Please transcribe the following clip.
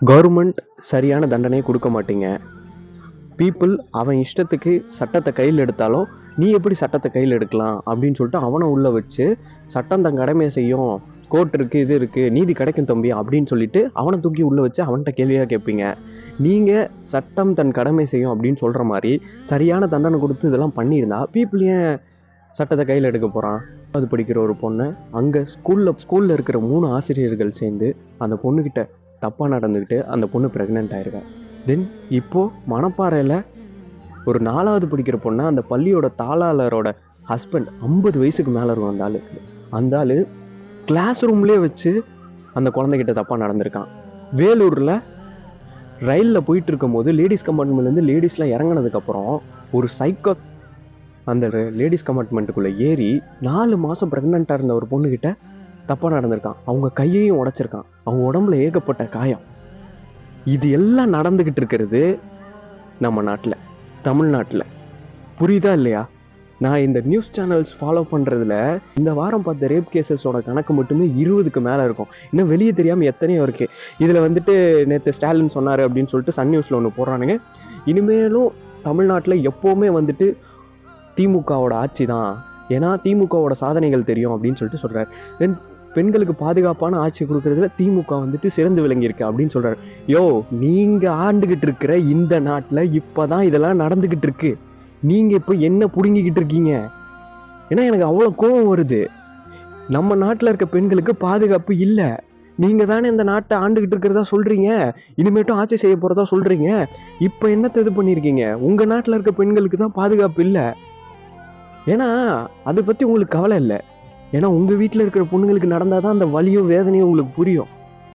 Government சரியான தண்டனையை கொடுக்க மாட்டீங்க. பீப்புள் அவன் இஷ்டத்துக்கு சட்டத்தை கையில் எடுத்தாலும் நீ எப்படி சட்டத்தை கையில் எடுக்கலாம் அப்படின்னு சொல்லிட்டு அவனை உள்ள வச்சு சட்டம் தன் கடமையை செய்யும், கோர்ட் இருக்கு, இது இருக்கு, நீதி கிடைக்கும் தம்பி அப்படின்னு சொல்லிட்டு அவனை தூக்கி உள்ள வச்சு அவன்கிட்ட கேள்வியாக கேட்பீங்க. நீங்கள் சட்டம் தன் கடமை செய்யும் அப்படின்னு சொல்கிற மாதிரி சரியான தண்டனை கொடுத்து இதெல்லாம் பண்ணியிருந்தா பீப்புள் ஏன் சட்டத்தை கையில் எடுக்க போகிறான்? அது படிக்கிற ஒரு பொண்ணை அங்கே ஸ்கூலில் இருக்கிற 3 ஆசிரியர்கள் சேர்ந்து அந்த பொண்ணுக்கிட்ட தப்பாக நடந்துக்கிட்டு அந்த பொண்ணு ப்ரெக்னென்ட் ஆயிருக்கா. தென் இப்போது மணப்பாறையில் ஒரு 4வது படிக்கிற பொண்ணை அந்த பள்ளியோட தாளாளரோட ஹஸ்பண்ட் 50 வயசுக்கு மேலே இருக்கும் அந்த ஆளுக்கு. அந்த ஆள் கிளாஸ் ரூம்லேயே வச்சு அந்த குழந்தைகிட்ட தப்பாக நடந்திருக்கான். வேலூரில் ரயிலில் போயிட்டு இருக்கும் போது லேடிஸ் கம்பார்ட்மெண்ட்லேருந்து லேடிஸ்லாம் இறங்கினதுக்கப்புறம் ஒரு சைக்கோ அந்த லேடிஸ் கம்பார்ட்மெண்ட்டுக்குள்ளே ஏறி 4 மாதம் ப்ரெக்னெண்ட்டாக இருந்த ஒரு பொண்ணுக்கிட்ட தப்பாக நடந்திருக்கான். அவங்க கையையும் உடைச்சிருக்கான். அவங்க உடம்புல ஏகப்பட்ட காயம். இது எல்லாம் நடந்துக்கிட்டு இருக்கிறது நம்ம நாட்டில், தமிழ்நாட்டில். புரியுதா இல்லையா? நான் இந்த நியூஸ் சேனல்ஸ் ஃபாலோ பண்ணுறதுல இந்த வாரம் பார்த்த ரேப் கேசஸோட கணக்கு மட்டுமே 20க்கு மேலே இருக்கும். இன்னும் வெளியே தெரியாமல் எத்தனையோ இருக்குது. இதில் வந்துட்டு நேற்று ஸ்டாலின் சொன்னார் அப்படின்னு சொல்லிட்டு சன் நியூஸில் ஒன்று போடுறானுங்க. இனிமேலும் தமிழ்நாட்டில் எப்போவுமே வந்துட்டு திமுகவோட ஆட்சி தான், ஏன்னா திமுகவோட சாதனைகள் தெரியும் அப்படின்னு சொல்லிட்டு சொல்கிறார். தென் பெண்களுக்கு பாதுகாப்பான ஆட்சி கொடுக்கறதுல திமுக வந்துட்டு சிறந்து விளங்கியிருக்கு அப்படின்னு சொல்கிறார். நீங்கள் ஆண்டுகிட்டு இருக்கிற இந்த நாட்டில் இப்போ தான் இதெல்லாம் நடந்துக்கிட்டு இருக்கு. நீங்கள் இப்போ என்ன பிடுங்கிக்கிட்டு இருக்கீங்க? ஏன்னா எனக்கு அவ்வளோ கோபம் வருது. நம்ம நாட்டில் இருக்க பெண்களுக்கு பாதுகாப்பு இல்லை. நீங்கள் தானே இந்த நாட்டை ஆண்டுகிட்டு இருக்கிறதா சொல்கிறீங்க, இனிமேட்டும் ஆட்சி செய்ய போகிறதா சொல்கிறீங்க. இப்போ என்னத்தை இது பண்ணியிருக்கீங்க? உங்கள் நாட்டில் இருக்க பெண்களுக்கு தான் பாதுகாப்பு இல்லை. ஏன்னா அதை பற்றி உங்களுக்கு கவலை இல்லை. ஏன்னா உங்கள் வீட்டில் இருக்கிற பொண்ணுங்களுக்கு நடந்தால் தான் அந்த வலியும் வேதனையும் உங்களுக்கு புரியும்.